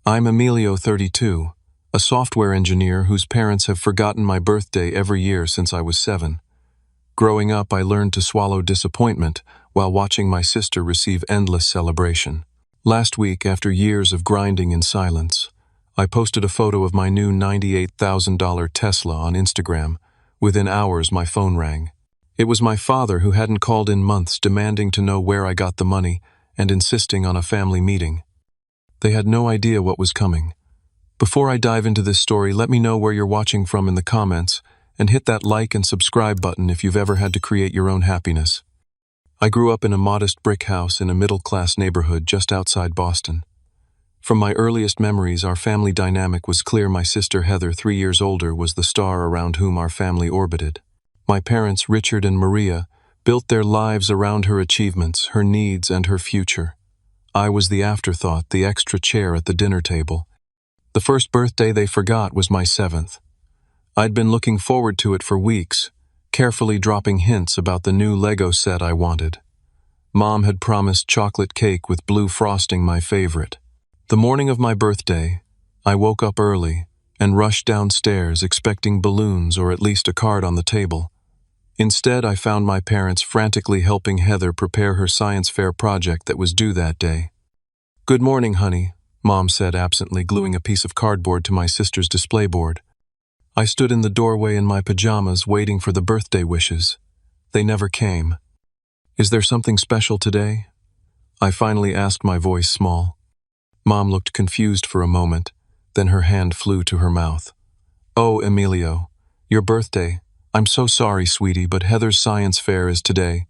I'm Emilio, 32, a software engineer whose parents have forgotten my birthday every year since I was 7. Growing up, I learned to swallow disappointment while watching my sister receive endless celebration. Last week, after years of grinding in silence, I posted a photo of my new $98,000 Tesla on Instagram. Within hours, my phone rang. It was my father, who hadn't called in months, demanding to know where I got the money and insisting on a family meeting. They had no idea what was coming. Before I dive into this story, let me know where you're watching from in the comments, and hit that like and subscribe button if you've ever had to create your own happiness. I grew up in a modest brick house in a middle-class neighborhood just outside Boston. From my earliest memories, our family dynamic was clear. My sister Heather, 3 years older, was the star around whom our family orbited. My parents, Richard and Maria, built their lives around her achievements, her needs, and her future. I was the afterthought, the extra chair at the dinner table. The first birthday they forgot was my 7th. I'd been looking forward to it for weeks, carefully dropping hints about the new Lego set I wanted. Mom had promised chocolate cake with blue frosting, my favorite. The morning of my birthday, I woke up early and rushed downstairs expecting balloons or at least a card on the table. Instead, I found my parents frantically helping Heather prepare her science fair project that was due that day. "Good morning, honey," Mom said absently, gluing a piece of cardboard to my sister's display board. I stood in the doorway in my pajamas waiting for the birthday wishes. They never came. "Is there something special today?" I finally asked, my voice small. Mom looked confused for a moment, then her hand flew to her mouth. "Oh, Emilio, your birthday. I'm so sorry, sweetie, but Heather's science fair is today,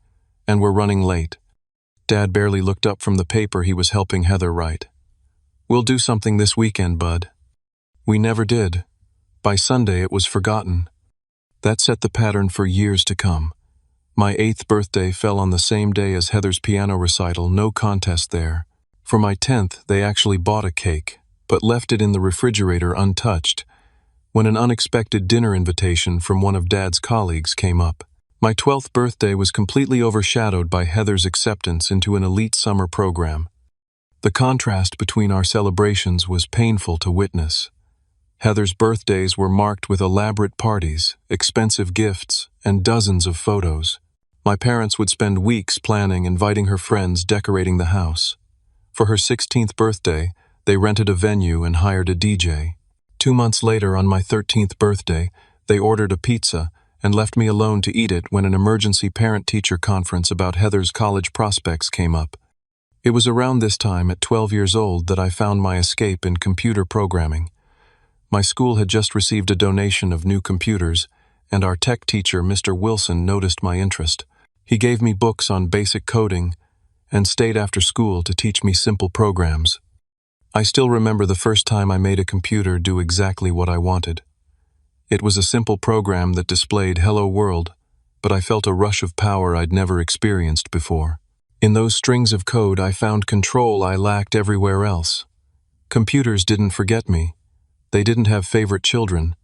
and we're running late." Dad barely looked up from the paper he was helping Heather write. "We'll do something this weekend, bud." We never did. By Sunday, it was forgotten. That set the pattern for years to come. My 8th birthday fell on the same day as Heather's piano recital, no contest there. For my 10th, they actually bought a cake, but left it in the refrigerator untouched, when an unexpected dinner invitation from one of Dad's colleagues came up. My 12th birthday was completely overshadowed by Heather's acceptance into an elite summer program. The contrast between our celebrations was painful to witness. Heather's birthdays were marked with elaborate parties, expensive gifts, and dozens of photos. My parents would spend weeks planning, inviting her friends, decorating the house. For her 16th birthday, they rented a venue and hired a DJ. 2 months later, on my 13th birthday, they ordered a pizza and left me alone to eat it when an emergency parent-teacher conference about Heather's college prospects came up. It was around this time, at 12 years old, that I found my escape in computer programming. My school had just received a donation of new computers, and our tech teacher, Mr. Wilson, noticed my interest. He gave me books on basic coding and stayed after school to teach me simple programs. I still remember the first time I made a computer do exactly what I wanted. It was a simple program that displayed "Hello World," but I felt a rush of power I'd never experienced before. In those strings of code, I found control I lacked everywhere else. Computers didn't forget me. They didn't have favorite children.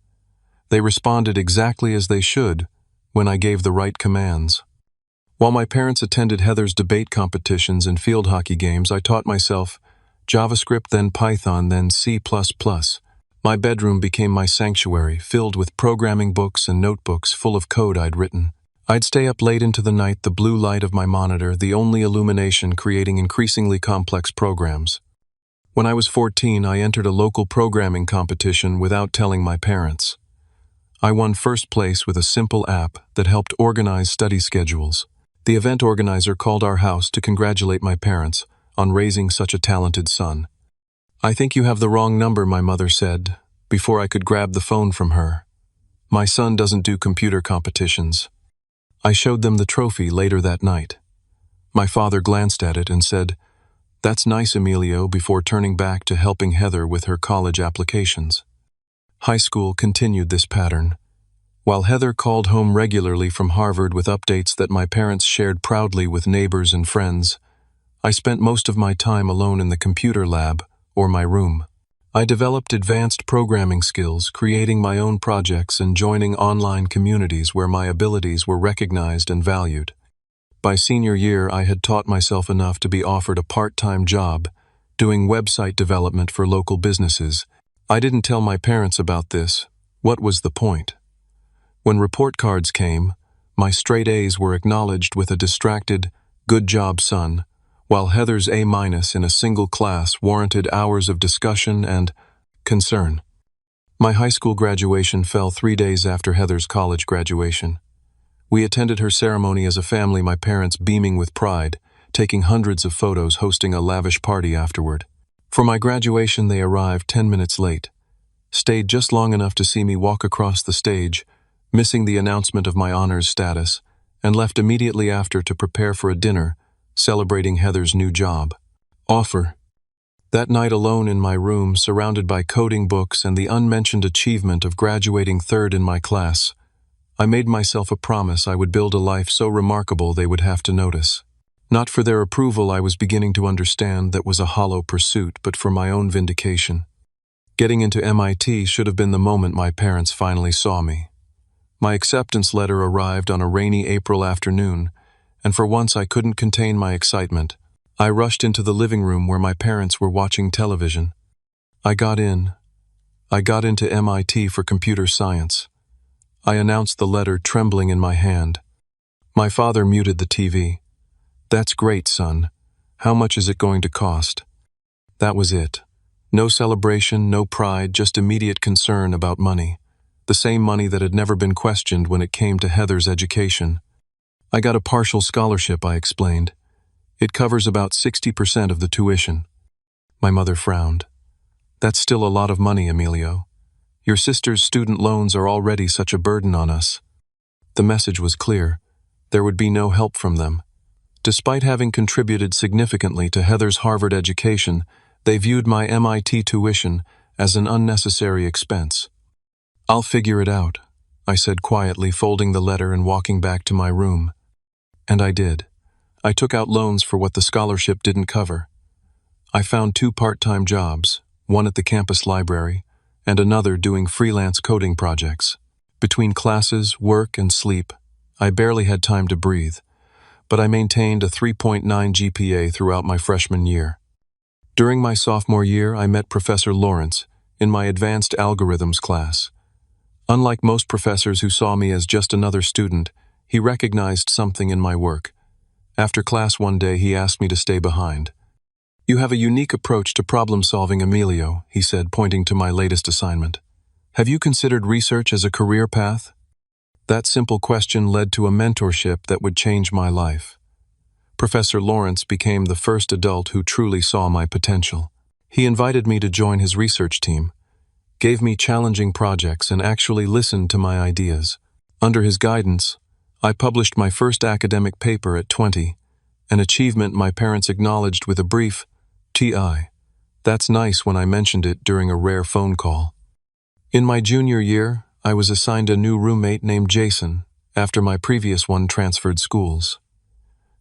They responded exactly as they should when I gave the right commands. While my parents attended Heather's debate competitions and field hockey games, I taught myself JavaScript, then Python, then C++. My bedroom became my sanctuary, filled with programming books and notebooks full of code I'd written. I'd stay up late into the night, the blue light of my monitor the only illumination, creating increasingly complex programs. When I was 14, I entered a local programming competition without telling my parents. I won first place with a simple app that helped organize study schedules. The event organizer called our house to congratulate my parents on raising such a talented son. "I think you have the wrong number," my mother said, before I could grab the phone from her. "My son doesn't do computer competitions." I showed them the trophy later that night. My father glanced at it and said, "That's nice, Emilio," before turning back to helping Heather with her college applications. High school continued this pattern. While Heather called home regularly from Harvard with updates that my parents shared proudly with neighbors and friends, I spent most of my time alone in the computer lab or my room. I developed advanced programming skills, creating my own projects and joining online communities where my abilities were recognized and valued. By senior year, I had taught myself enough to be offered a part-time job doing website development for local businesses. I didn't tell my parents about this. What was the point? When report cards came, my straight A's were acknowledged with a distracted, "Good job, son," while Heather's A- in a single class warranted hours of discussion and concern. My high school graduation fell 3 days after Heather's college graduation. We attended her ceremony as a family, my parents beaming with pride, taking hundreds of photos, hosting a lavish party afterward. For my graduation, they arrived 10 minutes late, stayed just long enough to see me walk across the stage, missing the announcement of my honors status, and left immediately after to prepare for a dinner celebrating Heather's new job offer. That night, alone in my room, surrounded by coding books and the unmentioned achievement of graduating third in my class, I made myself a promise I would build a life so remarkable they would have to notice. Not for their approval, I was beginning to understand, that was a hollow pursuit, but for my own vindication. Getting into MIT should have been the moment my parents finally saw me. My acceptance letter arrived on a rainy April afternoon, and for once I couldn't contain my excitement. I rushed into the living room where my parents were watching television. I got into MIT for computer science. I announced the letter, trembling in my hand. My father muted the TV. "That's great, son. How much is it going to cost?" That was it. No celebration, no pride, just immediate concern about money. The same money that had never been questioned when it came to Heather's education. "I got a partial scholarship," I explained. "It covers about 60% of the tuition." My mother frowned. "That's still a lot of money, Emilio. Your sister's student loans are already such a burden on us." The message was clear. There would be no help from them. Despite having contributed significantly to Heather's Harvard education, they viewed my MIT tuition as an unnecessary expense. "I'll figure it out," I said quietly, folding the letter and walking back to my room. And I did. I took out loans for what the scholarship didn't cover. I found 2 part-time jobs, one at the campus library and another doing freelance coding projects. Between classes, work, and sleep, I barely had time to breathe, but I maintained a 3.9 GPA throughout my freshman year. During my sophomore year, I met Professor Lawrence in my advanced algorithms class. Unlike most professors who saw me as just another student, he recognized something in my work. After class one day, he asked me to stay behind. "You have a unique approach to problem-solving, Emilio," he said, pointing to my latest assignment. "Have you considered research as a career path?" That simple question led to a mentorship that would change my life. Professor Lawrence became the first adult who truly saw my potential. He invited me to join his research team, gave me challenging projects, and actually listened to my ideas. Under his guidance, I published my first academic paper at 20, an achievement my parents acknowledged with a brief "TI. That's nice" when I mentioned it during a rare phone call. In my junior year, I was assigned a new roommate named Jason, after my previous one transferred schools.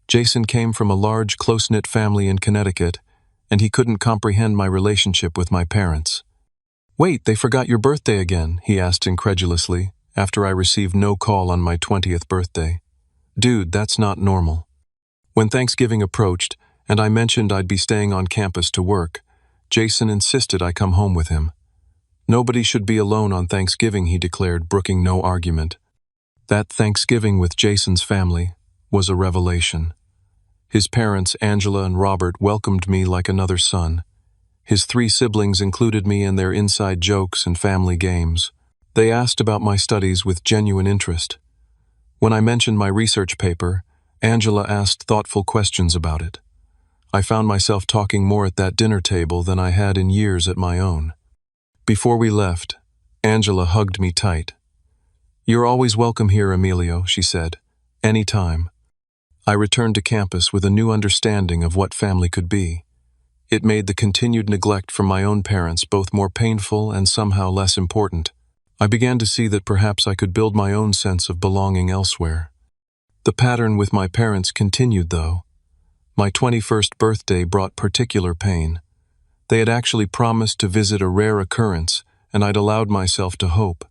Jason came from a large, close-knit family in Connecticut, and he couldn't comprehend my relationship with my parents. "Wait, they forgot your birthday again?" he asked incredulously, after I received no call on my 20th birthday. "Dude, that's not normal." When Thanksgiving approached, and I mentioned I'd be staying on campus to work, Jason insisted I come home with him. "Nobody should be alone on Thanksgiving," he declared, brooking no argument. That Thanksgiving with Jason's family was a revelation. His parents, Angela and Robert, welcomed me like another son. His 3 siblings included me in their inside jokes and family games. They asked about my studies with genuine interest. When I mentioned my research paper, Angela asked thoughtful questions about it. I found myself talking more at that dinner table than I had in years at my own. Before we left, Angela hugged me tight. "You're always welcome here, Emilio," she said. "Anytime." I returned to campus with a new understanding of what family could be. It made the continued neglect from my own parents both more painful and somehow less important. I began to see that perhaps I could build my own sense of belonging elsewhere. The pattern with my parents continued, though. My 21st birthday brought particular pain. They had actually promised to visit a rare occurrence, and I'd allowed myself to hope.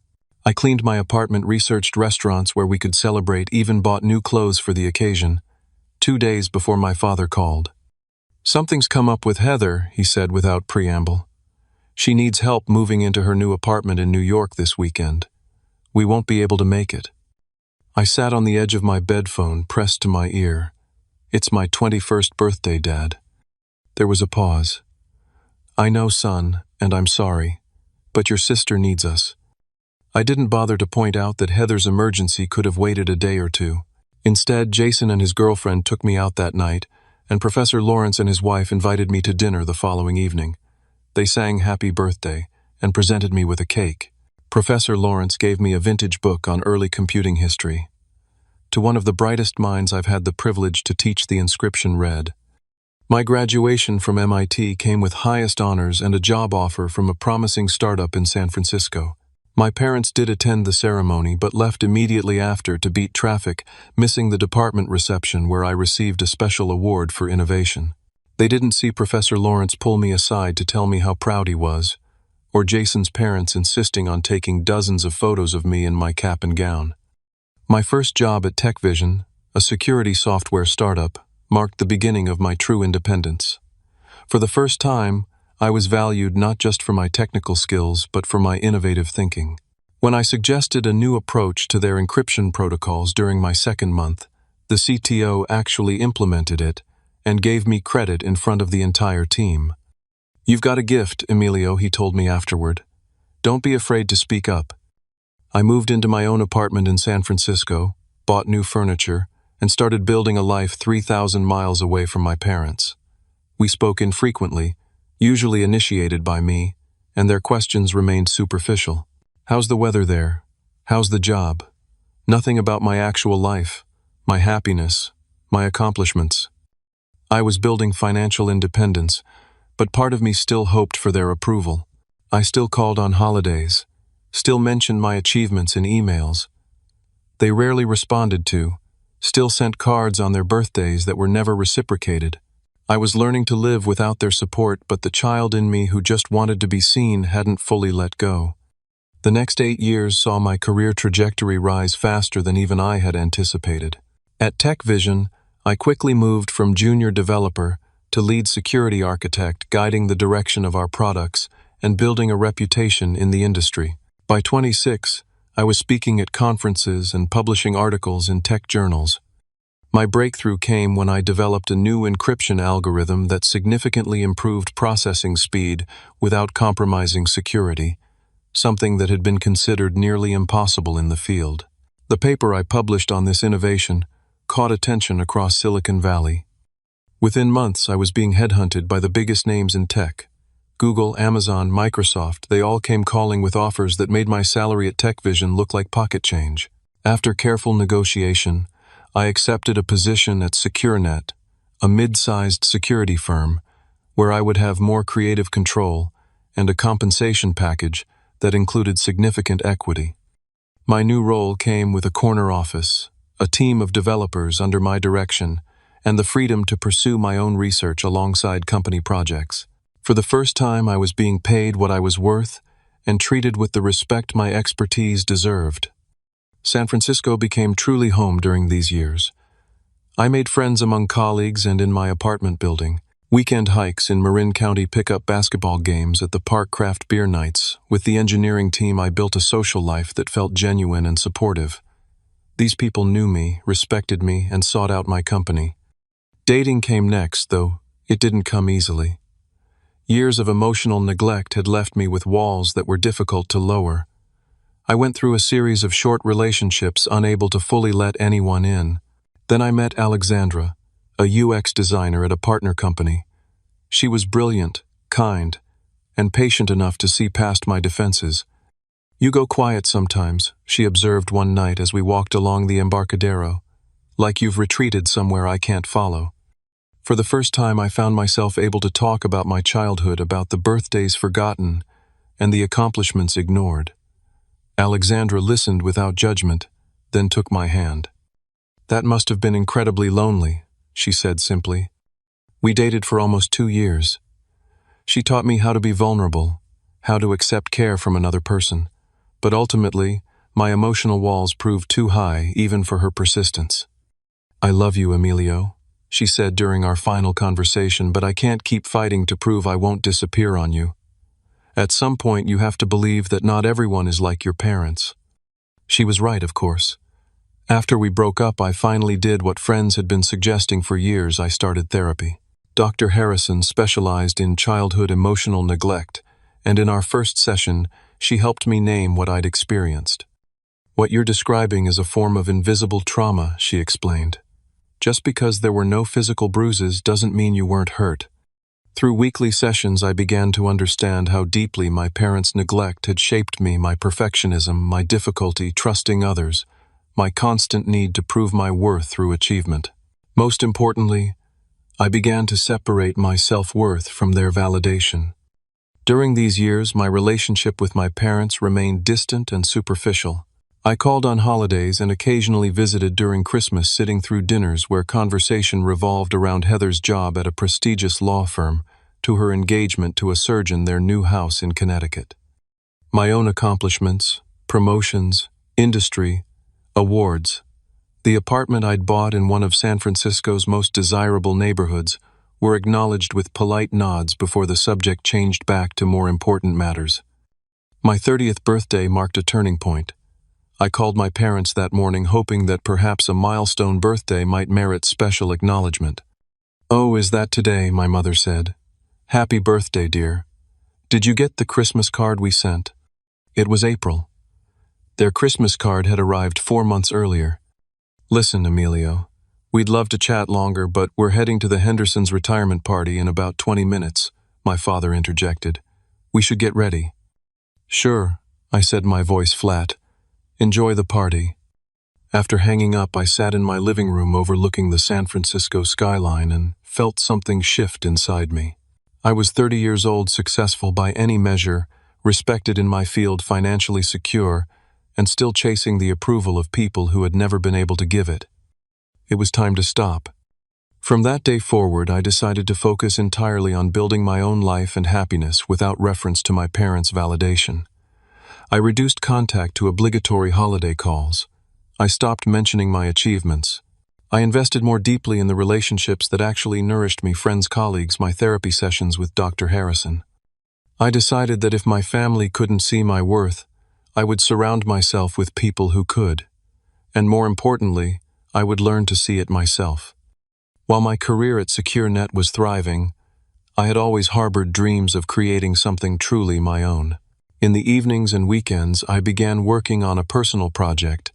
I cleaned my apartment, researched restaurants where we could celebrate, even bought new clothes for the occasion. 2 days before my father called. "Something's come up with Heather," he said without preamble. "She needs help moving into her new apartment in New York this weekend. We won't be able to make it." I sat on the edge of my bed phone, pressed to my ear. "It's my 21st birthday, Dad." There was a pause. "I know, son, and I'm sorry, but your sister needs us." I didn't bother to point out that Heather's emergency could have waited a day or two. Instead, Jason and his girlfriend took me out that night, and Professor Lawrence and his wife invited me to dinner the following evening. They sang Happy Birthday and presented me with a cake. Professor Lawrence gave me a vintage book on early computing history. To one of the brightest minds I've had the privilege to teach, the inscription read, "My graduation from MIT came with highest honors and a job offer from a promising startup in San Francisco. My parents did attend the ceremony but left immediately after to beat traffic, missing the department reception where I received a special award for innovation. They didn't see Professor Lawrence pull me aside to tell me how proud he was, or Jason's parents insisting on taking dozens of photos of me in my cap and gown. My first job at TechVision, a security software startup, marked the beginning of my true independence. For the first time, I was valued not just for my technical skills, but for my innovative thinking. When I suggested a new approach to their encryption protocols during my second month, the CTO actually implemented it and gave me credit in front of the entire team. "You've got a gift, Emilio," he told me afterward. "Don't be afraid to speak up." I moved into my own apartment in San Francisco, bought new furniture, and started building a life 3,000 miles away from my parents. We spoke infrequently, usually initiated by me, and their questions remained superficial. "How's the weather there? How's the job?" Nothing about my actual life, my happiness, my accomplishments. I was building financial independence, but part of me still hoped for their approval. I still called on holidays, still mentioned my achievements in emails. They rarely responded to, still sent cards on their birthdays that were never reciprocated. I was learning to live without their support, but the child in me who just wanted to be seen hadn't fully let go. The next 8 years saw my career trajectory rise faster than even I had anticipated. At TechVision, I quickly moved from junior developer to lead security architect, guiding the direction of our products and building a reputation in the industry. By 26, I was speaking at conferences and publishing articles in tech journals. My breakthrough came when I developed a new encryption algorithm that significantly improved processing speed without compromising security, something that had been considered nearly impossible in the field. The paper I published on this innovation caught attention across Silicon Valley. Within months, I was being headhunted by the biggest names in tech. Google, Amazon, Microsoft, they all came calling with offers that made my salary at TechVision look like pocket change. After careful negotiation, I accepted a position at SecureNet, a mid-sized security firm, where I would have more creative control and a compensation package that included significant equity. My new role came with a corner office, a team of developers under my direction, and the freedom to pursue my own research alongside company projects. For the first time, I was being paid what I was worth and treated with the respect my expertise deserved. San Francisco became truly home during these years. I made friends among colleagues and in my apartment building. Weekend hikes in Marin County, pickup basketball games at the park, craft beer nights. With the engineering team, I built a social life that felt genuine and supportive. These people knew me, respected me, and sought out my company. Dating came next, though it didn't come easily. Years of emotional neglect had left me with walls that were difficult to lower. I went through a series of short relationships, unable to fully let anyone in. Then I met Alexandra, a UX designer at a partner company. She was brilliant, kind, and patient enough to see past my defenses. "You go quiet sometimes," she observed one night as we walked along the Embarcadero, "like you've retreated somewhere I can't follow." For the first time, I found myself able to talk about my childhood, about the birthdays forgotten and the accomplishments ignored. Alexandra listened without judgment, then took my hand. "That must have been incredibly lonely," she said simply. We dated for almost 2 years. She taught me how to be vulnerable, how to accept care from another person. But ultimately, my emotional walls proved too high even for her persistence. "I love you, Emilio," she said during our final conversation, but I can't keep fighting to prove I won't disappear on you. At some point, you have to believe that not everyone is like your parents. She was right, of course. After we broke up, I finally did what friends had been suggesting for years. I started therapy. Dr. Harrison specialized in childhood emotional neglect, and in our first session, she helped me name what I'd experienced. What you're describing is a form of invisible trauma, she explained. Just because there were no physical bruises doesn't mean you weren't hurt. Through weekly sessions, I began to understand how deeply my parents' neglect had shaped me, my perfectionism, my difficulty trusting others, my constant need to prove my worth through achievement. Most importantly, I began to separate my self-worth from their validation. During these years, my relationship with my parents remained distant and superficial. I called on holidays and occasionally visited during Christmas, sitting through dinners where conversation revolved around Heather's job at a prestigious law firm to her engagement to a surgeon, their new house in Connecticut. My own accomplishments, promotions, industry, awards, the apartment I'd bought in one of San Francisco's most desirable neighborhoods were acknowledged with polite nods before the subject changed back to more important matters. My 30th birthday marked a turning point. I called my parents that morning, hoping that perhaps a milestone birthday might merit special acknowledgement. "Oh, is that today?" my mother said. "Happy birthday, dear. Did you get the Christmas card we sent?" It was April. Their Christmas card had arrived 4 months earlier. "Listen, Emilio, we'd love to chat longer, but we're heading to the Hendersons' retirement party in about 20 minutes, my father interjected. "We should get ready." "Sure," I said, my voice flat. "Enjoy the party." After hanging up, I sat in my living room overlooking the San Francisco skyline and felt something shift inside me. I was 30 years old, successful by any measure, respected in my field, financially secure, and still chasing the approval of people who had never been able to give it. It was time to stop. From that day forward, I decided to focus entirely on building my own life and happiness without reference to my parents' validation. I reduced contact to obligatory holiday calls. I stopped mentioning my achievements. I invested more deeply in the relationships that actually nourished me, friends, colleagues, my therapy sessions with Dr. Harrison. I decided that if my family couldn't see my worth, I would surround myself with people who could. And more importantly, I would learn to see it myself. While my career at SecureNet was thriving, I had always harbored dreams of creating something truly my own. In the evenings and weekends, I began working on a personal project,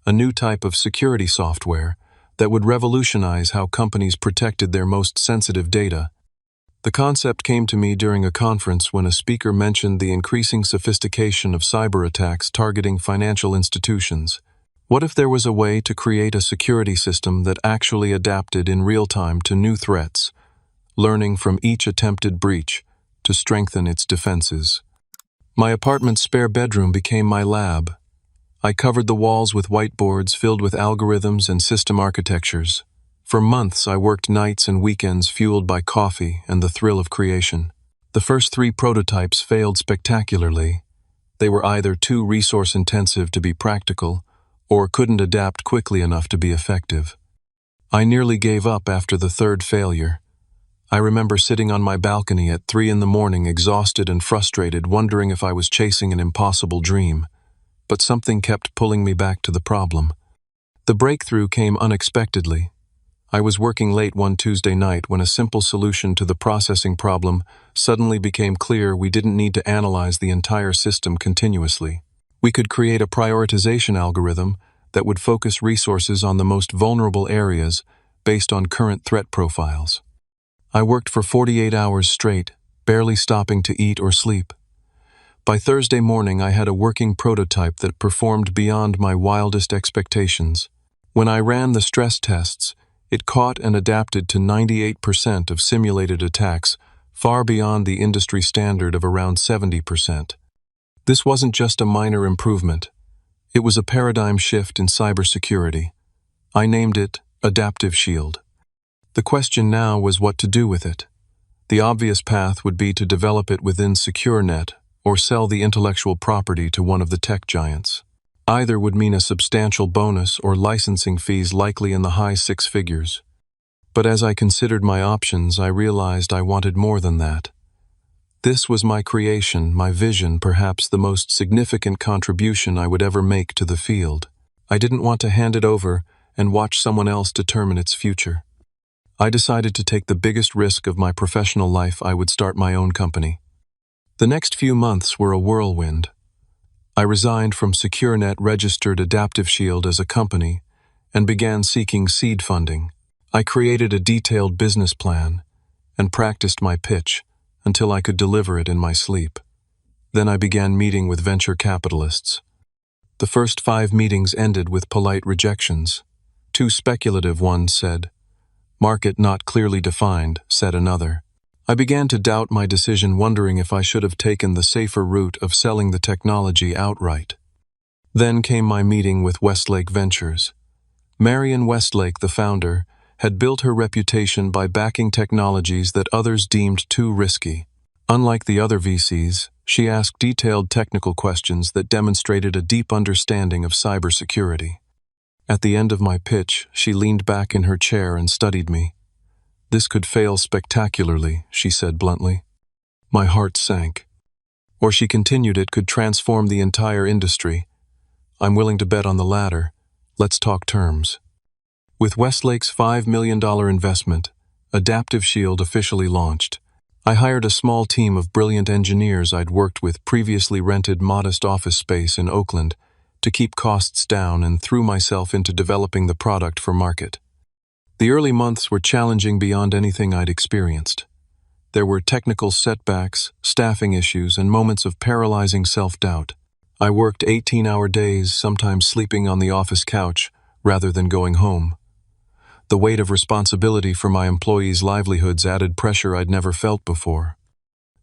a new type of security software that would revolutionize how companies protected their most sensitive data. The concept came to me during a conference when a speaker mentioned the increasing sophistication of cyber attacks targeting financial institutions. What if there was a way to create a security system that actually adapted in real time to new threats, learning from each attempted breach to strengthen its defenses? My apartment's spare bedroom became my lab. I covered the walls with whiteboards filled with algorithms and system architectures. For months, I worked nights and weekends, fueled by coffee and the thrill of creation. The first 3 prototypes failed spectacularly. They were either too resource-intensive to be practical or couldn't adapt quickly enough to be effective. I nearly gave up after the 3rd failure. I remember sitting on my balcony at 3 in the morning, exhausted and frustrated, wondering if I was chasing an impossible dream. But something kept pulling me back to the problem. The breakthrough came unexpectedly. I was working late one Tuesday night when a simple solution to the processing problem suddenly became clear. We didn't need to analyze the entire system continuously. We could create a prioritization algorithm that would focus resources on the most vulnerable areas based on current threat profiles. I worked for 48 hours straight, barely stopping to eat or sleep. By Thursday morning, I had a working prototype that performed beyond my wildest expectations. When I ran the stress tests, it caught and adapted to 98% of simulated attacks, far beyond the industry standard of around 70%. This wasn't just a minor improvement. It was a paradigm shift in cybersecurity. I named it Adaptive Shield. The question now was what to do with it. The obvious path would be to develop it within SecureNet or sell the intellectual property to one of the tech giants. Either would mean a substantial bonus or licensing fees likely in the high 6 figures. But as I considered my options, I realized I wanted more than that. This was my creation, my vision, perhaps the most significant contribution I would ever make to the field. I didn't want to hand it over and watch someone else determine its future. I decided to take the biggest risk of my professional life. I would start my own company. The next few months were a whirlwind. I resigned from SecureNet registered Adaptive Shield as a company and began seeking seed funding. I created a detailed business plan and practiced my pitch until I could deliver it in my sleep. Then I began meeting with venture capitalists. The first 5 meetings ended with polite rejections. 2 speculative ones said, "Market not clearly defined," said another. I began to doubt my decision, wondering if I should have taken the safer route of selling the technology outright. Then came my meeting with Westlake Ventures. Marion Westlake, the founder, had built her reputation by backing technologies that others deemed too risky. Unlike the other VCs, she asked detailed technical questions that demonstrated a deep understanding of cybersecurity. At the end of my pitch, she leaned back in her chair and studied me. "This could fail spectacularly," she said bluntly. My heart sank. Or she continued, "It could transform the entire industry. I'm willing to bet on the latter. Let's talk terms." With Westlake's $5 million investment, Adaptive Shield officially launched. I hired a small team of brilliant engineers I'd worked with, previously rented modest office space in Oakland to keep costs down, and threw myself into developing the product for market. The early months were challenging beyond anything I'd experienced. There were technical setbacks, staffing issues, and moments of paralyzing self-doubt. I worked 18-hour days, sometimes sleeping on the office couch rather than going home. The weight of responsibility for my employees' livelihoods added pressure I'd never felt before.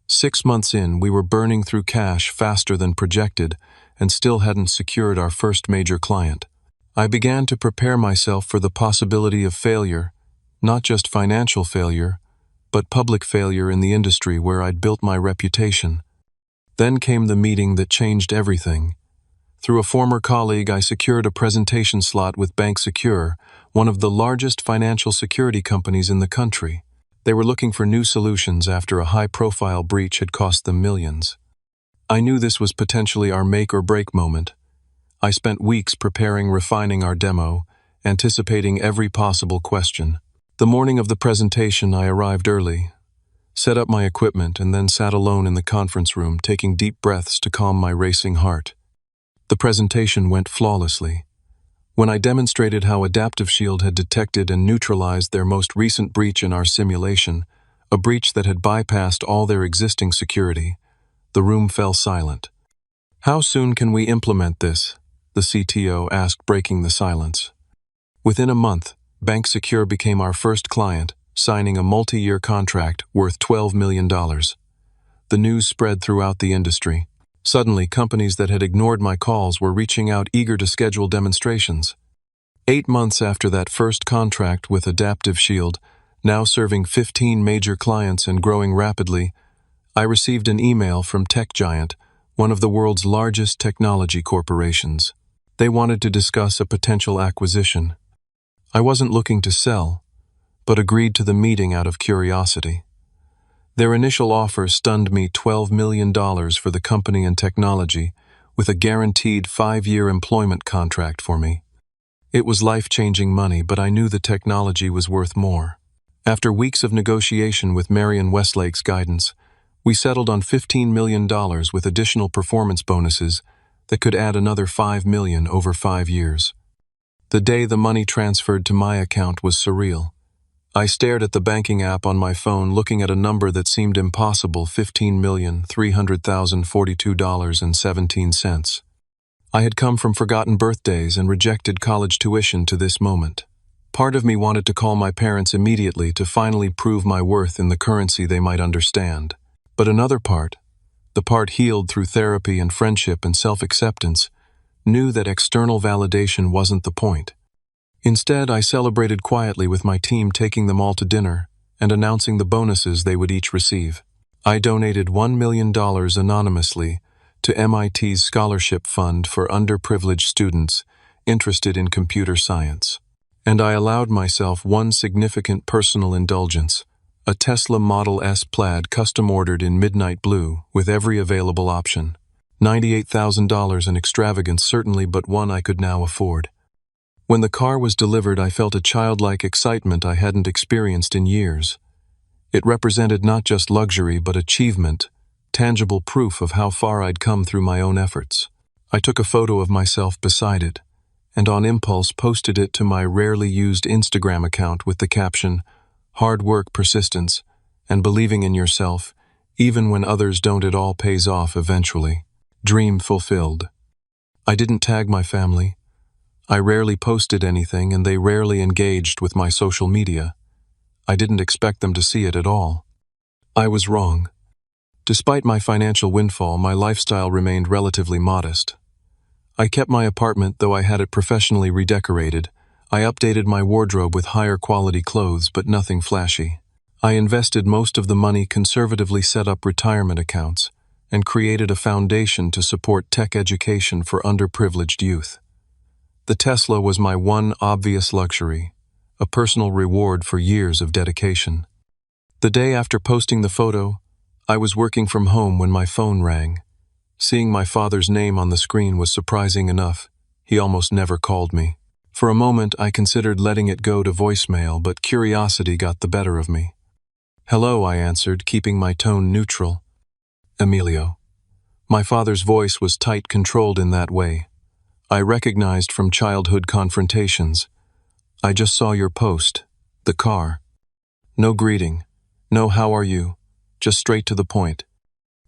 6 months in, we were burning through cash faster than projected and still hadn't secured our first major client. I began to prepare myself for the possibility of failure, not just financial failure, but public failure in the industry where I'd built my reputation. Then came the meeting that changed everything. Through a former colleague, I secured a presentation slot with Bank Secure, one of the largest financial security companies in the country. They were looking for new solutions after a high-profile breach had cost them millions. I knew this was potentially our make-or-break moment. I spent weeks preparing, refining our demo, anticipating every possible question. The morning of the presentation, I arrived early, set up my equipment, and then sat alone in the conference room, taking deep breaths to calm my racing heart. The presentation went flawlessly. When I demonstrated how Adaptive Shield had detected and neutralized their most recent breach in our simulation, a breach that had bypassed all their existing security, the room fell silent. "How soon can we implement this?" the CTO asked, breaking the silence. Within a month, Bank Secure became our first client, signing a multi-year contract worth $12 million. The news spread throughout the industry. Suddenly, companies that had ignored my calls were reaching out, eager to schedule demonstrations. 8 months after that first contract with Adaptive Shield, now serving 15 major clients and growing rapidly, I received an email from tech giant, one of the world's largest technology corporations. They wanted to discuss a potential acquisition. I wasn't looking to sell, but agreed to the meeting out of curiosity. Their initial offer stunned me: $12 million for the company and technology, with a guaranteed 5-year employment contract for me. It was life-changing money, but I knew the technology was worth more. After weeks of negotiation with Marion Westlake's guidance, we settled on $15 million with additional performance bonuses that could add another $5 million over 5 years. The day the money transferred to my account was surreal. I stared at the banking app on my phone, looking at a number that seemed impossible: $15,300,042.17. I had come from forgotten birthdays and rejected college tuition to this moment. Part of me wanted to call my parents immediately to finally prove my worth in the currency they might understand. But another part, the part healed through therapy and friendship and self-acceptance, knew that external validation wasn't the point. Instead, I celebrated quietly with my team, taking them all to dinner and announcing the bonuses they would each receive. I donated $1 million anonymously to MIT's scholarship fund for underprivileged students interested in computer science. And I allowed myself one significant personal indulgence, a Tesla Model S Plaid custom-ordered in midnight blue with every available option. $98,000 an extravagance certainly, but one I could now afford. When the car was delivered, I felt a childlike excitement I hadn't experienced in years. It represented not just luxury but achievement, tangible proof of how far I'd come through my own efforts. I took a photo of myself beside it, and on impulse posted it to my rarely used Instagram account with the caption, "Hard work, persistence, and believing in yourself, even when others don't, it all pays off eventually. Dream fulfilled." I didn't tag my family. I rarely posted anything, and they rarely engaged with my social media. I didn't expect them to see it at all. I was wrong. Despite my financial windfall, my lifestyle remained relatively modest. I kept my apartment, though I had it professionally redecorated. I updated my wardrobe with higher quality clothes, but nothing flashy. I invested most of the money, conservatively set up retirement accounts, and created a foundation to support tech education for underprivileged youth. The Tesla was my one obvious luxury, a personal reward for years of dedication. The day after posting the photo, I was working from home when my phone rang. Seeing my father's name on the screen was surprising enough. He almost never called me. For a moment, I considered letting it go to voicemail, but curiosity got the better of me. "Hello," I answered, keeping my tone neutral. "Emilio." My father's voice was tight, controlled in that way. I recognized from childhood confrontations. "I just saw your post. The car." No greeting. No "how are you?" Just straight to the point.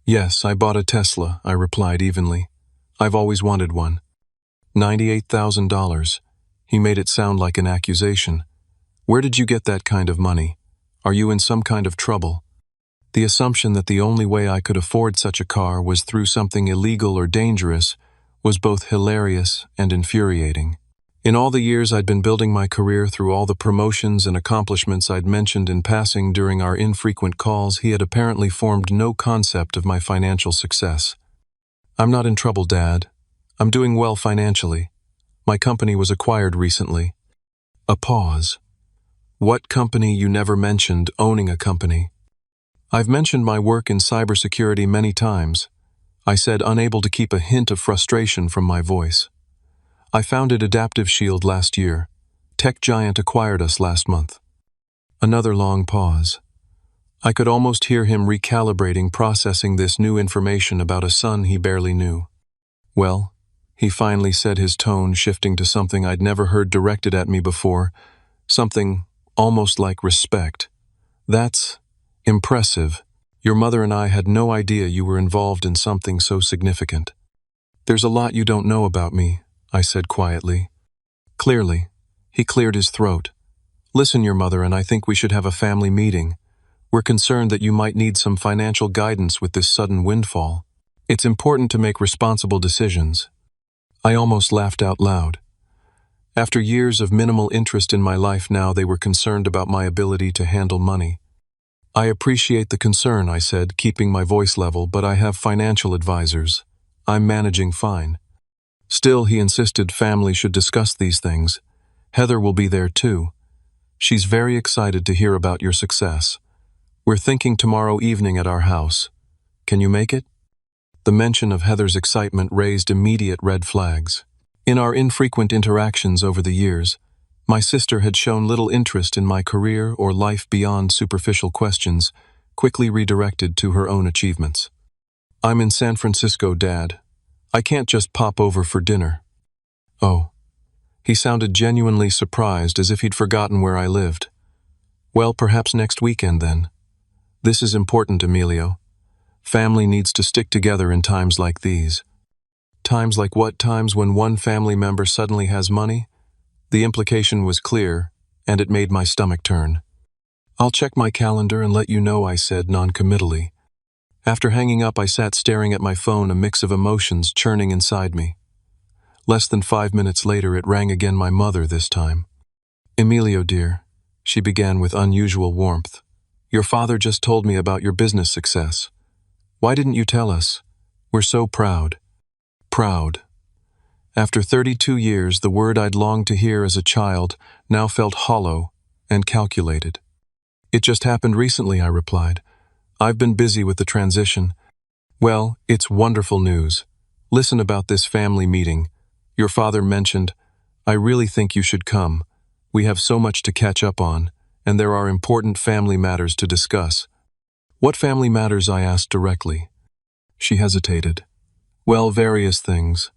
"Yes, I bought a Tesla," I replied evenly. "I've always wanted one." $98,000. He made it sound like an accusation. "Where did you get that kind of money? Are you in some kind of trouble?" The assumption that the only way I could afford such a car was through something illegal or dangerous was both hilarious and infuriating. In all the years I'd been building my career, through all the promotions and accomplishments I'd mentioned in passing during our infrequent calls, he had apparently formed no concept of my financial success. "I'm not in trouble, Dad. I'm doing well financially. My company was acquired recently." A pause. "What company? You never mentioned owning a company." "I've mentioned my work in cybersecurity many times," I said, unable to keep a hint of frustration from my voice. "I founded Adaptive Shield last year. Tech giant acquired us last month." Another long pause. I could almost hear him recalibrating, processing this new information about a son he barely knew. "Well," he finally said, his tone shifting to something I'd never heard directed at me before, something almost like respect. "That's impressive. Your mother and I had no idea you were involved in something so significant." "There's a lot you don't know about me," I said quietly. "Clearly." He cleared his throat. "Listen, your mother and I think we should have a family meeting. We're concerned that you might need some financial guidance with this sudden windfall. It's important to make responsible decisions." I almost laughed out loud. After years of minimal interest in my life, now they were concerned about my ability to handle money. "I appreciate the concern," I said, keeping my voice level, "but I have financial advisors. I'm managing fine." Still, he insisted family should discuss these things. "Heather will be there too. She's very excited to hear about your success. We're thinking tomorrow evening at our house. Can you make it?" The mention of Heather's excitement raised immediate red flags. In our infrequent interactions over the years, my sister had shown little interest in my career or life beyond superficial questions, quickly redirected to her own achievements. "I'm in San Francisco, Dad. I can't just pop over for dinner." "Oh." He sounded genuinely surprised, as if he'd forgotten where I lived. "Well, perhaps next weekend then. This is important, Emilio. Family needs to stick together in times like these." "Times like what? Times when one family member suddenly has money?" The implication was clear, and it made my stomach turn. "I'll check my calendar and let you know," I said noncommittally. After hanging up, I sat staring at my phone, a mix of emotions churning inside me. Less than 5 minutes later, it rang again, my mother this time. "Emilio, dear," she began with unusual warmth, "your father just told me about your business success. Why didn't you tell us? We're so proud." Proud. After 32 years, the word I'd longed to hear as a child now felt hollow and calculated. "It just happened recently," I replied. "I've been busy with the transition." "Well, it's wonderful news. Listen about this family meeting. Your father mentioned, I really think you should come. We have so much to catch up on, and there are important family matters to discuss." "What family matters?" I asked directly. She hesitated. "Well, various things.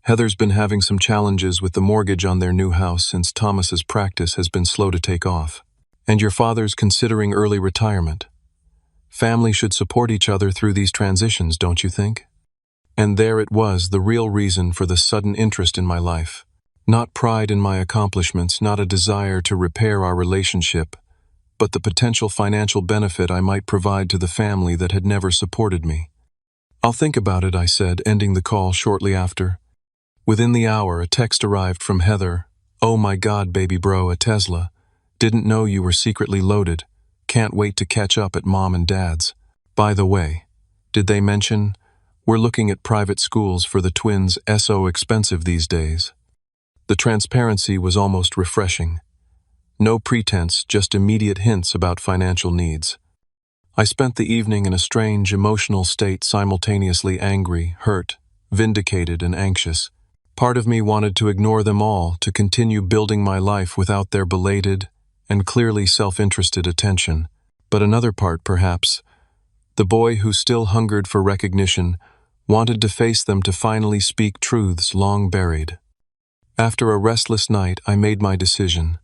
Heather's been having some challenges with the mortgage on their new house since Thomas's practice has been slow to take off. And your father's considering early retirement. Family should support each other through these transitions, don't you think?" And there it was, the real reason for the sudden interest in my life. Not pride in my accomplishments, not a desire to repair our relationship, but the potential financial benefit I might provide to the family that had never supported me. "I'll think about it," I said, ending the call shortly after. Within the hour, a text arrived from Heather. "Oh my God, baby bro, a Tesla. Didn't know you were secretly loaded. Can't wait to catch up at Mom and Dad's. By the way, did they mention, we're looking at private schools for the twins, so expensive these days." The transparency was almost refreshing. No pretense, just immediate hints about financial needs. I spent the evening in a strange emotional state, simultaneously angry, hurt, vindicated, and anxious. Part of me wanted to ignore them all, to continue building my life without their belated and clearly self-interested attention. But another part, perhaps, the boy who still hungered for recognition, wanted to face them, to finally speak truths long buried. After a restless night, I made my decision.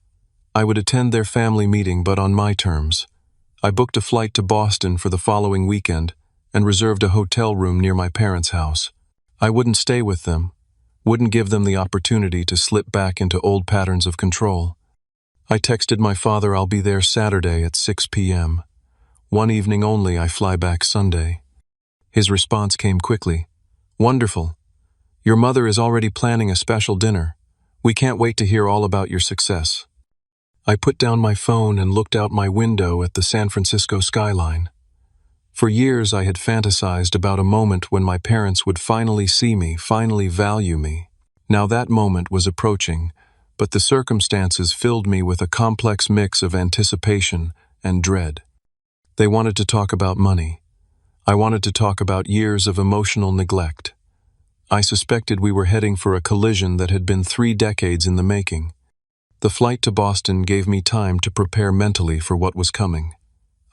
I would attend their family meeting, but on my terms. I booked a flight to Boston for the following weekend and reserved a hotel room near my parents' house. I wouldn't stay with them, wouldn't give them the opportunity to slip back into old patterns of control. I texted my father, "I'll be there Saturday at 6 p.m. One evening only, I fly back Sunday." His response came quickly. "Wonderful. Your mother is already planning a special dinner. We can't wait to hear all about your success." I put down my phone and looked out my window at the San Francisco skyline. For years I had fantasized about a moment when my parents would finally see me, finally value me. Now that moment was approaching, but the circumstances filled me with a complex mix of anticipation and dread. They wanted to talk about money. I wanted to talk about years of emotional neglect. I suspected we were heading for a collision that had been 3 decades in the making. The flight to Boston gave me time to prepare mentally for what was coming.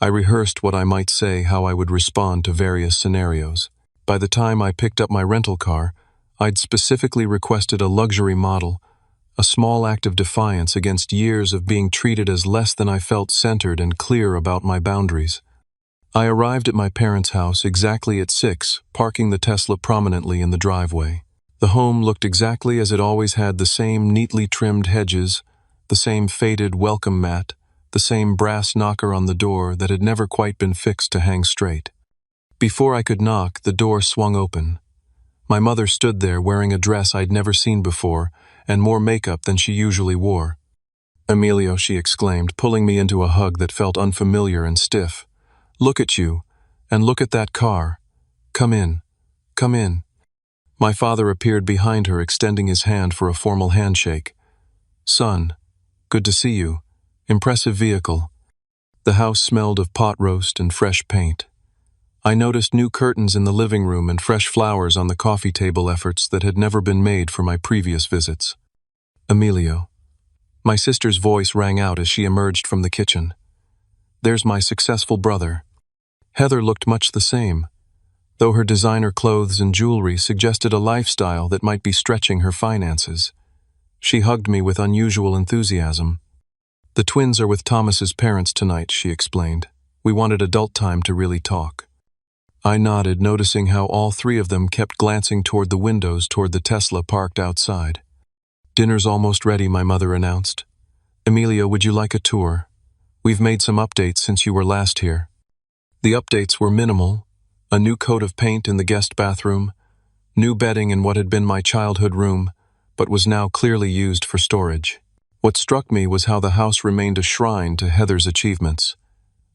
I rehearsed what I might say, how I would respond to various scenarios. By the time I picked up my rental car, I'd specifically requested a luxury model, a small act of defiance against years of being treated as less than I felt, centered and clear about my boundaries. I arrived at my parents' house exactly at 6, parking the Tesla prominently in the driveway. The home looked exactly as it always had, the same neatly trimmed hedges, the same faded welcome mat, the same brass knocker on the door that had never quite been fixed to hang straight. Before I could knock, the door swung open. My mother stood there wearing a dress I'd never seen before and more makeup than she usually wore. "Emilio," she exclaimed, pulling me into a hug that felt unfamiliar and stiff. "Look at you, and look at that car. Come in, come in." My father appeared behind her, extending his hand for a formal handshake. "Son, good to see you. Impressive vehicle." The house smelled of pot roast and fresh paint. I noticed new curtains in the living room and fresh flowers on the coffee table, efforts that had never been made for my previous visits. "Emilio." My sister's voice rang out as she emerged from the kitchen. "There's my successful brother." Heather looked much the same, though her designer clothes and jewelry suggested a lifestyle that might be stretching her finances. She hugged me with unusual enthusiasm. "The twins are with Thomas's parents tonight," she explained. "We wanted adult time to really talk." I nodded, noticing how all 3 of them kept glancing toward the windows, toward the Tesla parked outside. "Dinner's almost ready," my mother announced. "Emilio, would you like a tour? We've made some updates since you were last here." The updates were minimal: a new coat of paint in the guest bathroom, new bedding in what had been my childhood room, but was now clearly used for storage. What struck me was how the house remained a shrine to Heather's achievements.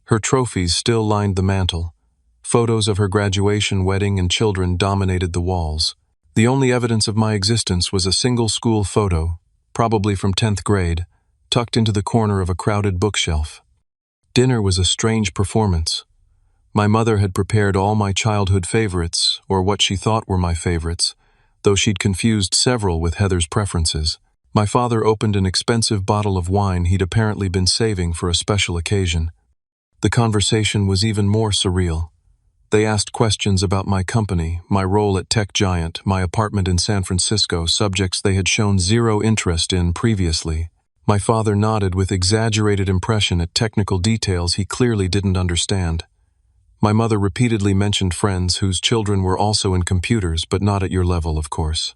Her trophies still lined the mantel. Photos of her graduation, wedding, and children dominated the walls. The only evidence of my existence was a single school photo, probably from 10th grade, tucked into the corner of a crowded bookshelf. Dinner was a strange performance. My mother had prepared all my childhood favorites, or what she thought were my favorites, though she'd confused several with Heather's preferences. My father opened an expensive bottle of wine he'd apparently been saving for a special occasion. The conversation was even more surreal. They asked questions about my company, my role at Tech Giant, my apartment in San Francisco, subjects they had shown zero interest in previously. My father nodded with exaggerated impression at technical details he clearly didn't understand. My mother repeatedly mentioned friends whose children were also in computers, but not at your level, of course.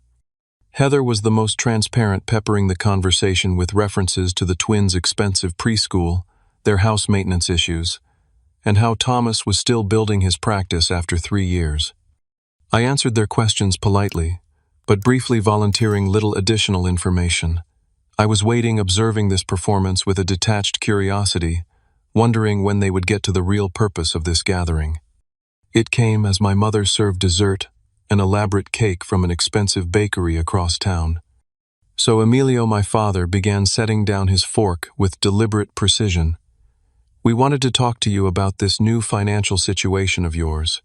Heather was the most transparent, peppering the conversation with references to the twins' expensive preschool, their house maintenance issues, and how Thomas was still building his practice after 3 years. I answered their questions politely, but briefly volunteering little additional information. I was waiting, observing this performance with a detached curiosity, wondering when they would get to the real purpose of this gathering. It came as my mother served dessert, an elaborate cake from an expensive bakery across town. So Emilio, my father, began setting down his fork with deliberate precision. We wanted to talk to you about this new financial situation of yours.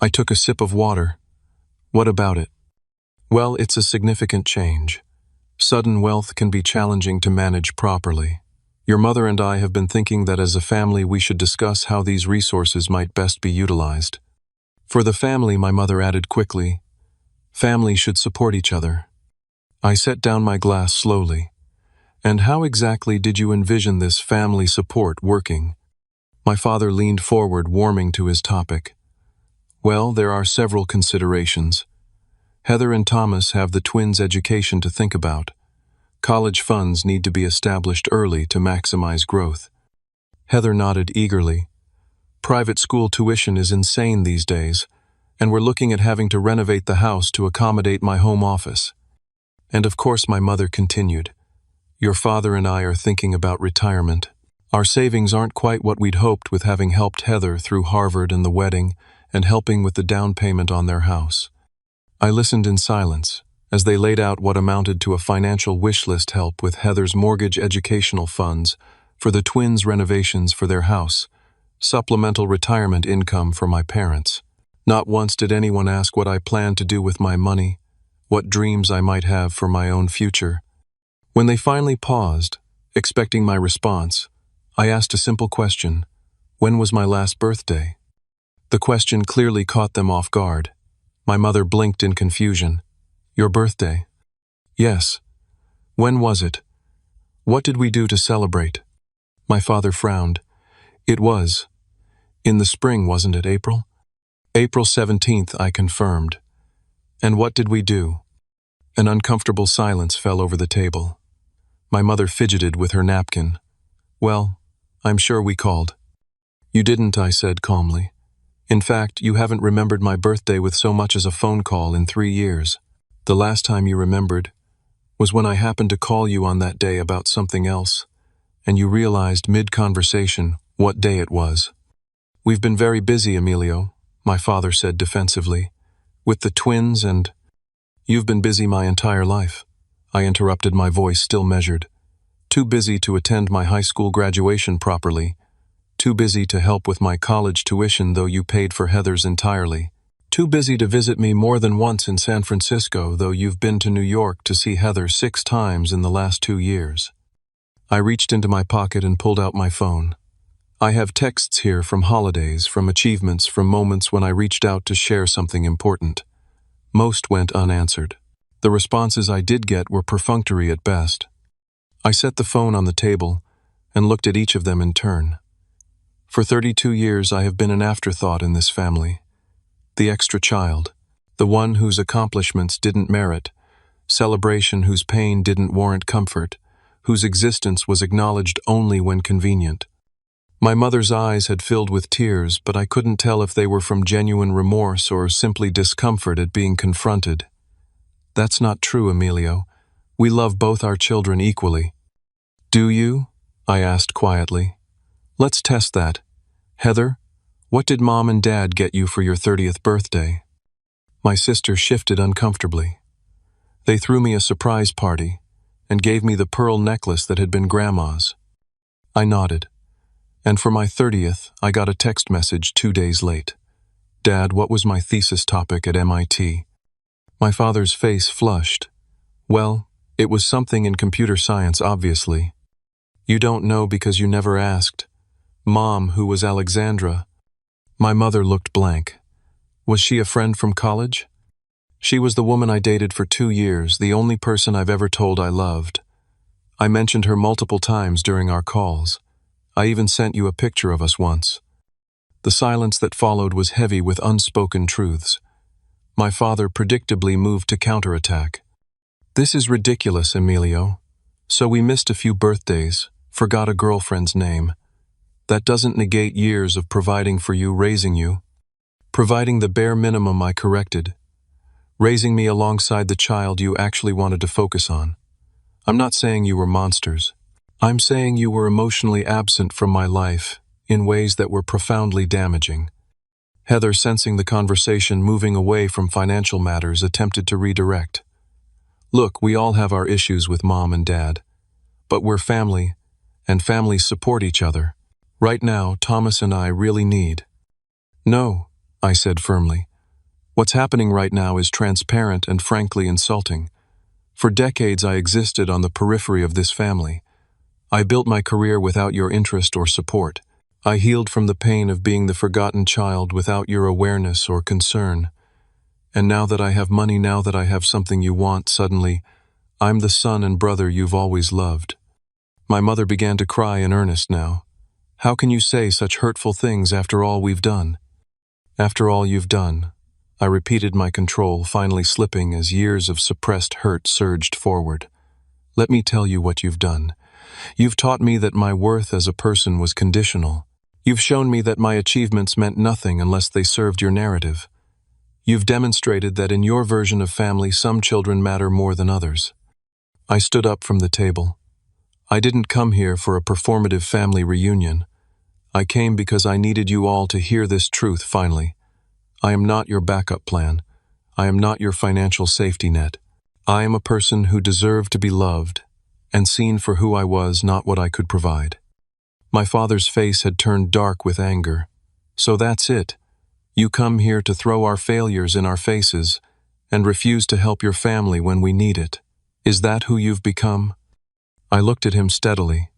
I took a sip of water. What about it? Well, it's a significant change. Sudden wealth can be challenging to manage properly. Your mother and I have been thinking that as a family we should discuss how these resources might best be utilized. For the family, my mother added quickly, families should support each other. I set down my glass slowly. And how exactly did you envision this family support working? My father leaned forward, warming to his topic. Well, there are several considerations. Heather and Thomas have the twins' education to think about. College funds need to be established early to maximize growth. Heather nodded eagerly. Private school tuition is insane these days, and we're looking at having to renovate the house to accommodate my home office. And of course, my mother continued. Your father and I are thinking about retirement. Our savings aren't quite what we'd hoped with having helped Heather through Harvard and the wedding and helping with the down payment on their house. I listened in silence as they laid out what amounted to a financial wish list help with Heather's mortgage, educational funds for the twins' renovations for their house, supplemental retirement income for my parents. Not once did anyone ask what I planned to do with my money, what dreams I might have for my own future. When they finally paused, expecting my response, I asked a simple question. When was my last birthday? The question clearly caught them off guard. My mother blinked in confusion. Your birthday? Yes. When was it? What did we do to celebrate? My father frowned. It was. In the spring, wasn't it, April? April 17th, I confirmed. And what did we do? An uncomfortable silence fell over the table. My mother fidgeted with her napkin. Well, I'm sure we called. You didn't, I said calmly. In fact, you haven't remembered my birthday with so much as a phone call in 3 years. The last time you remembered was when I happened to call you on that day about something else, and you realized mid-conversation what day it was. We've been very busy, Emilio, my father said defensively, with the twins and... You've been busy my entire life, I interrupted, my voice still measured. Too busy to attend my high school graduation properly. Too busy to help with my college tuition, though you paid for Heather's entirely. Too busy to visit me more than once in San Francisco, though you've been to New York to see Heather 6 times in the last 2 years. I reached into my pocket and pulled out my phone. I have texts here from holidays, from achievements, from moments when I reached out to share something important. Most went unanswered. The responses I did get were perfunctory at best. I set the phone on the table and looked at each of them in turn. For 32 years I have been an afterthought in this family. The extra child, the one whose accomplishments didn't merit, celebration whose pain didn't warrant comfort, whose existence was acknowledged only when convenient. My mother's eyes had filled with tears, but I couldn't tell if they were from genuine remorse or simply discomfort at being confronted. That's not true, Emilio. We love both our children equally. Do you? I asked quietly. Let's test that. Heather, what did Mom and Dad get you for your 30th birthday? My sister shifted uncomfortably. They threw me a surprise party and gave me the pearl necklace that had been Grandma's. I nodded, and for my 30th, I got a text message 2 days late. Dad, what was my thesis topic at MIT? My father's face flushed. Well, it was something in computer science, obviously. You don't know because you never asked. Mom, who was Alexandra? My mother looked blank. Was she a friend from college? She was the woman I dated for 2 years, the only person I've ever told I loved. I mentioned her multiple times during our calls. I even sent you a picture of us once. The silence that followed was heavy with unspoken truths. My father predictably moved to counterattack. This is ridiculous, Emilio. So we missed a few birthdays, forgot a girlfriend's name. That doesn't negate years of providing for you, raising you. Providing the bare minimum, I corrected. Raising me alongside the child you actually wanted to focus on. I'm not saying you were monsters. I'm saying you were emotionally absent from my life in ways that were profoundly damaging. Heather, sensing the conversation moving away from financial matters, attempted to redirect. Look, we all have our issues with Mom and Dad, but we're family, and families support each other. Right now, Thomas and I really need. No, I said firmly. What's happening right now is transparent and frankly insulting. For decades I existed on the periphery of this family. I built my career without your interest or support. I healed from the pain of being the forgotten child without your awareness or concern. And now that I have money, now that I have something you want, suddenly, I'm the son and brother you've always loved. My mother began to cry in earnest now. How can you say such hurtful things after all we've done? After all you've done, I repeated, my control finally slipping as years of suppressed hurt surged forward. Let me tell you what you've done. You've taught me that my worth as a person was conditional. You've shown me that my achievements meant nothing unless they served your narrative. You've demonstrated that in your version of family, some children matter more than others. I stood up from the table. I didn't come here for a performative family reunion. I came because I needed you all to hear this truth finally. I am not your backup plan. I am not your financial safety net. I am a person who deserved to be loved and seen for who I was, not what I could provide. My father's face had turned dark with anger. So that's it. You come here to throw our failures in our faces and refuse to help your family when we need it. Is that who you've become? I looked at him steadily.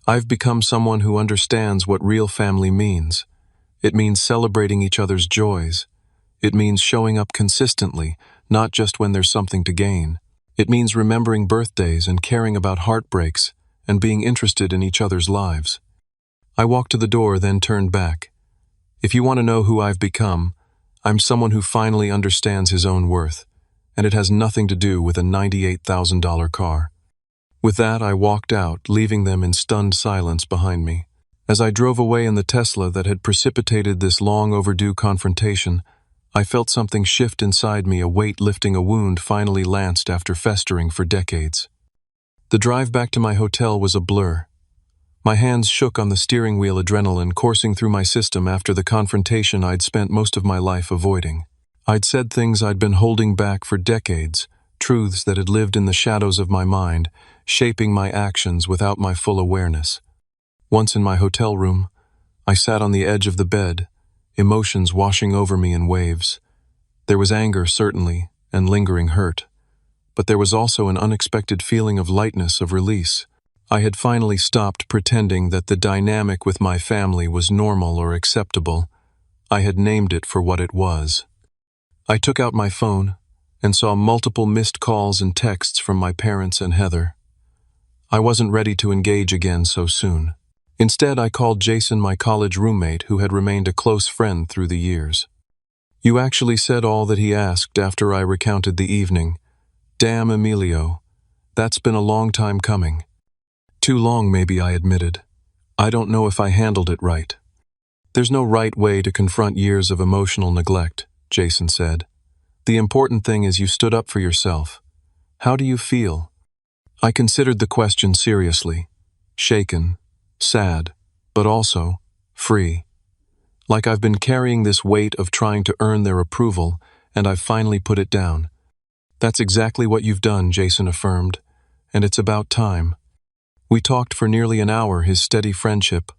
I've become someone who understands what real family means. It means celebrating each other's joys. It means showing up consistently, not just when there's something to gain. It means remembering birthdays and caring about heartbreaks and being interested in each other's lives. I walked to the door, then turned back. If you want to know who I've become, I'm someone who finally understands his own worth, and it has nothing to do with a $98,000 car. With that, I walked out, leaving them in stunned silence behind me. As I drove away in the Tesla that had precipitated this long-overdue confrontation, I felt something shift inside me, a weight lifting a wound finally lanced after festering for decades. The drive back to my hotel was a blur. My hands shook on the steering wheel, adrenaline coursing through my system after the confrontation I'd spent most of my life avoiding. I'd said things I'd been holding back for decades, truths that had lived in the shadows of my mind, shaping my actions without my full awareness. Once in my hotel room, I sat on the edge of the bed, emotions washing over me in waves. There was anger, certainly, and lingering hurt. But there was also an unexpected feeling of lightness, of release. I had finally stopped pretending that the dynamic with my family was normal or acceptable. I had named it for what it was. I took out my phone and saw multiple missed calls and texts from my parents and Heather. I wasn't ready to engage again so soon. Instead, I called Jason, my college roommate, who had remained a close friend through the years. You actually said all that he asked after I recounted the evening. Damn, Emilio. That's been a long time coming. Too long, maybe, I admitted. I don't know if I handled it right. There's no right way to confront years of emotional neglect, Jason said. The important thing is you stood up for yourself. How do you feel? I considered the question seriously. Shaken, sad, but also free. Like I've been carrying this weight of trying to earn their approval and I've finally put it down. That's exactly what you've done, Jason affirmed, and it's about time. We talked for nearly an hour, his steady friendship,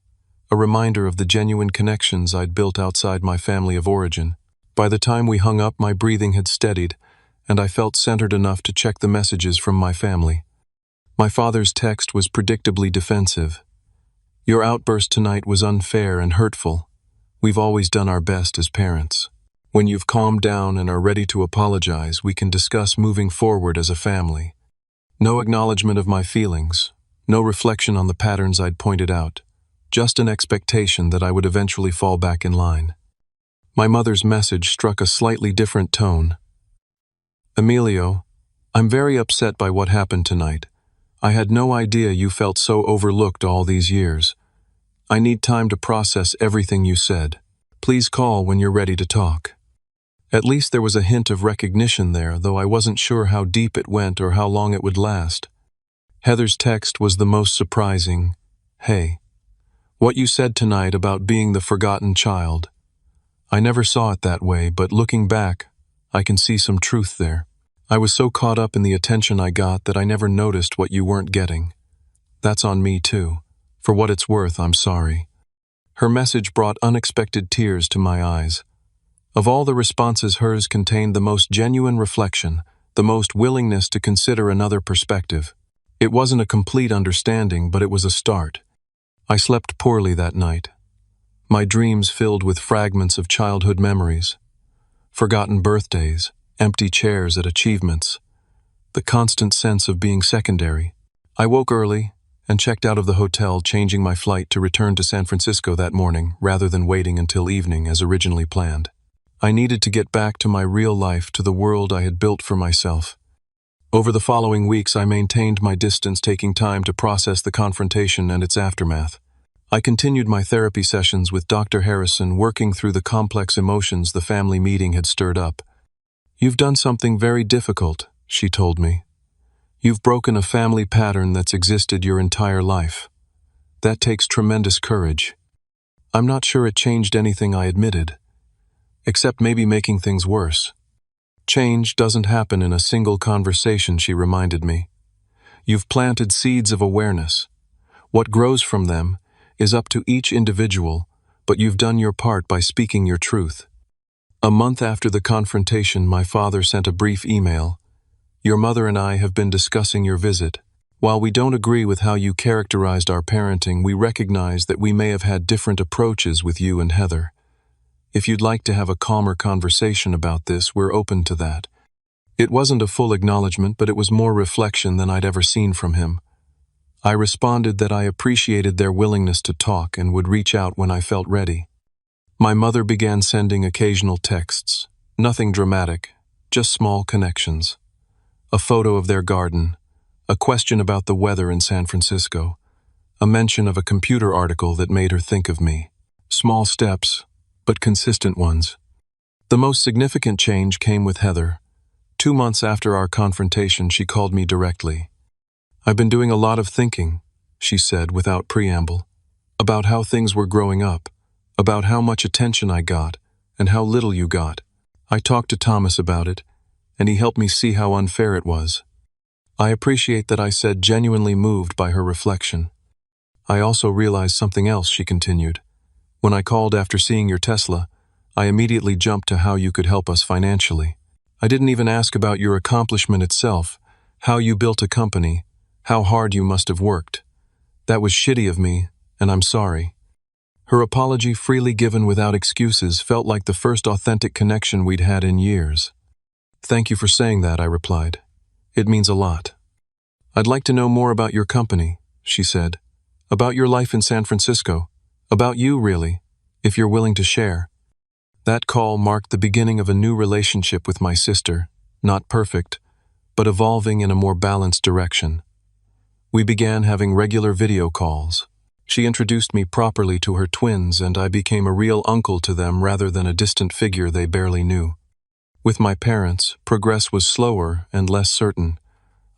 a reminder of the genuine connections I'd built outside my family of origin. By the time we hung up, my breathing had steadied, and I felt centered enough to check the messages from my family. My father's text was predictably defensive. Your outburst tonight was unfair and hurtful. We've always done our best as parents. When you've calmed down and are ready to apologize, we can discuss moving forward as a family. No acknowledgement of my feelings, no reflection on the patterns I'd pointed out, just an expectation that I would eventually fall back in line. My mother's message struck a slightly different tone. Emilio, I'm very upset by what happened tonight. I had no idea you felt so overlooked all these years. I need time to process everything you said. Please call when you're ready to talk. At least there was a hint of recognition there, though I wasn't sure how deep it went or how long it would last. Heather's text was the most surprising. Hey, what you said tonight about being the forgotten child. I never saw it that way, but looking back, I can see some truth there. I was so caught up in the attention I got that I never noticed what you weren't getting. That's on me too. For what it's worth, I'm sorry. Her message brought unexpected tears to my eyes. Of all the responses, hers contained the most genuine reflection, the most willingness to consider another perspective. It wasn't a complete understanding, but it was a start. I slept poorly that night. My dreams filled with fragments of childhood memories. Forgotten birthdays, empty chairs at achievements, the constant sense of being secondary. I woke early and checked out of the hotel, changing my flight to return to San Francisco that morning rather than waiting until evening as originally planned. I needed to get back to my real life, to the world I had built for myself. Over the following weeks, I maintained my distance, taking time to process the confrontation and its aftermath. I continued my therapy sessions with Dr. Harrison, working through the complex emotions the family meeting had stirred up. You've done something very difficult, she told me. You've broken a family pattern that's existed your entire life. That takes tremendous courage. I'm not sure it changed anything, I admitted, except maybe making things worse. Change doesn't happen in a single conversation, she reminded me. You've planted seeds of awareness. What grows from them is up to each individual, but you've done your part by speaking your truth. A month after the confrontation, my father sent a brief email. Your mother and I have been discussing your visit. While we don't agree with how you characterized our parenting, we recognize that we may have had different approaches with you and Heather. If you'd like to have a calmer conversation about this, we're open to that. It wasn't a full acknowledgement, but it was more reflection than I'd ever seen from him. I responded that I appreciated their willingness to talk and would reach out when I felt ready. My mother began sending occasional texts, nothing dramatic, just small connections. A photo of their garden, a question about the weather in San Francisco, a mention of a computer article that made her think of me. Small steps, but consistent ones. The most significant change came with Heather. 2 months after our confrontation, she called me directly. I've been doing a lot of thinking, she said without preamble, about how things were growing up, about how much attention I got and how little you got. I talked to Thomas about it, and he helped me see how unfair it was. I appreciate that, I said, genuinely moved by her reflection. I also realized something else, she continued. When I called after seeing your Tesla, I immediately jumped to how you could help us financially. I didn't even ask about your accomplishment itself, how you built a company, how hard you must have worked. That was shitty of me, and I'm sorry. Her apology, freely given without excuses, felt like the first authentic connection we'd had in years. Thank you for saying that, I replied. It means a lot. I'd like to know more about your company, she said. About your life in San Francisco. About you, really, if you're willing to share. That call marked the beginning of a new relationship with my sister, not perfect, but evolving in a more balanced direction. We began having regular video calls. She introduced me properly to her twins, and I became a real uncle to them rather than a distant figure they barely knew. With my parents, progress was slower and less certain.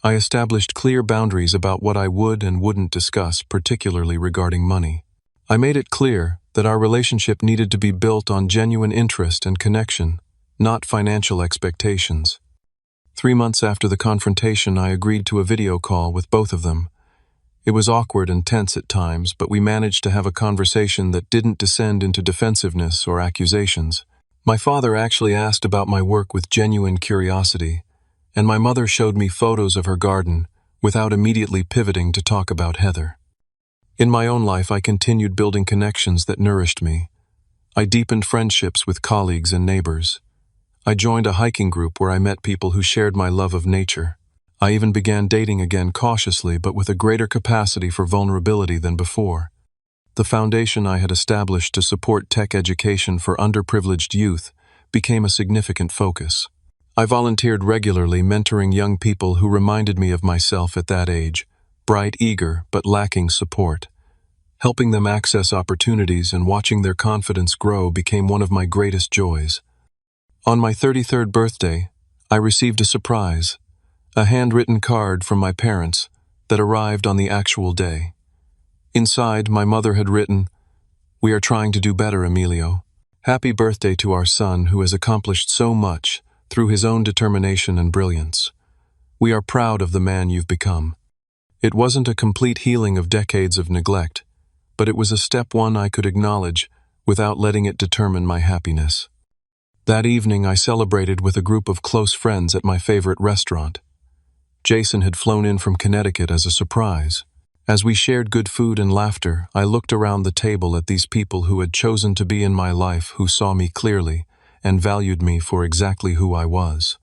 I established clear boundaries about what I would and wouldn't discuss, particularly regarding money. I made it clear that our relationship needed to be built on genuine interest and connection, not financial expectations. 3 months after the confrontation, I agreed to a video call with both of them. It was awkward and tense at times, but we managed to have a conversation that didn't descend into defensiveness or accusations. My father actually asked about my work with genuine curiosity, and my mother showed me photos of her garden without immediately pivoting to talk about Heather. In my own life, I continued building connections that nourished me. I deepened friendships with colleagues and neighbors. I joined a hiking group where I met people who shared my love of nature. I even began dating again cautiously, but with a greater capacity for vulnerability than before. The foundation I had established to support tech education for underprivileged youth became a significant focus. I volunteered regularly, mentoring young people who reminded me of myself at that age, bright, eager, but lacking support. Helping them access opportunities and watching their confidence grow became one of my greatest joys. On my 33rd birthday, I received a surprise, a handwritten card from my parents that arrived on the actual day. Inside, my mother had written, "We are trying to do better, Emilio. Happy birthday to our son who has accomplished so much through his own determination and brilliance. We are proud of the man you've become." It wasn't a complete healing of decades of neglect, but it was a step one I could acknowledge without letting it determine my happiness. That evening, I celebrated with a group of close friends at my favorite restaurant. Jason had flown in from Connecticut as a surprise. As we shared good food and laughter, I looked around the table at these people who had chosen to be in my life, who saw me clearly and valued me for exactly who I was.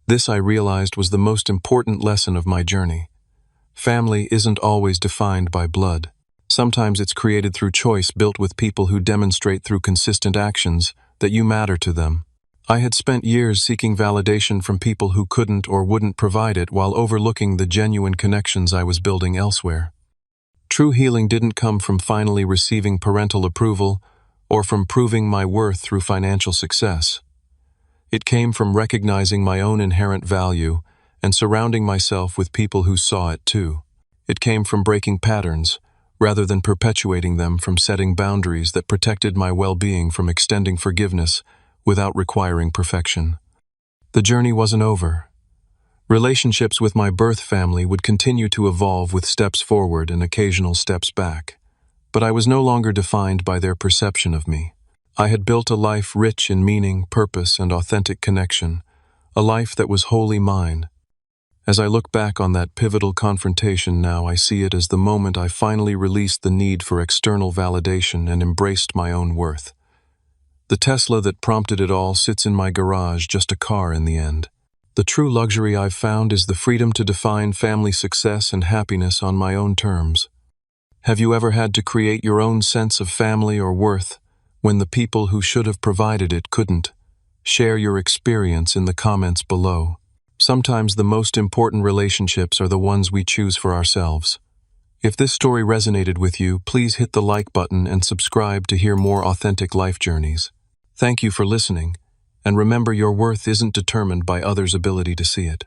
This, I realized, was the most important lesson of my journey. Family isn't always defined by blood. Sometimes it's created through choice, built with people who demonstrate through consistent actions that you matter to them. I had spent years seeking validation from people who couldn't or wouldn't provide it, while overlooking the genuine connections I was building elsewhere. True healing didn't come from finally receiving parental approval or from proving my worth through financial success. It came from recognizing my own inherent value and surrounding myself with people who saw it too. It came from breaking patterns, rather than perpetuating them, from setting boundaries that protected my well-being, from extending forgiveness without requiring perfection. The journey wasn't over. Relationships with my birth family would continue to evolve, with steps forward and occasional steps back. But I was no longer defined by their perception of me. I had built a life rich in meaning, purpose, and authentic connection, a life that was wholly mine. As I look back on that pivotal confrontation now, I see it as the moment I finally released the need for external validation and embraced my own worth. The Tesla that prompted it all sits in my garage, just a car in the end. The true luxury I've found is the freedom to define family success and happiness on my own terms. Have you ever had to create your own sense of family or worth when the people who should have provided it couldn't? Share your experience in the comments below. Sometimes the most important relationships are the ones we choose for ourselves. If this story resonated with you, please hit the like button and subscribe to hear more authentic life journeys. Thank you for listening, and remember, your worth isn't determined by others' ability to see it.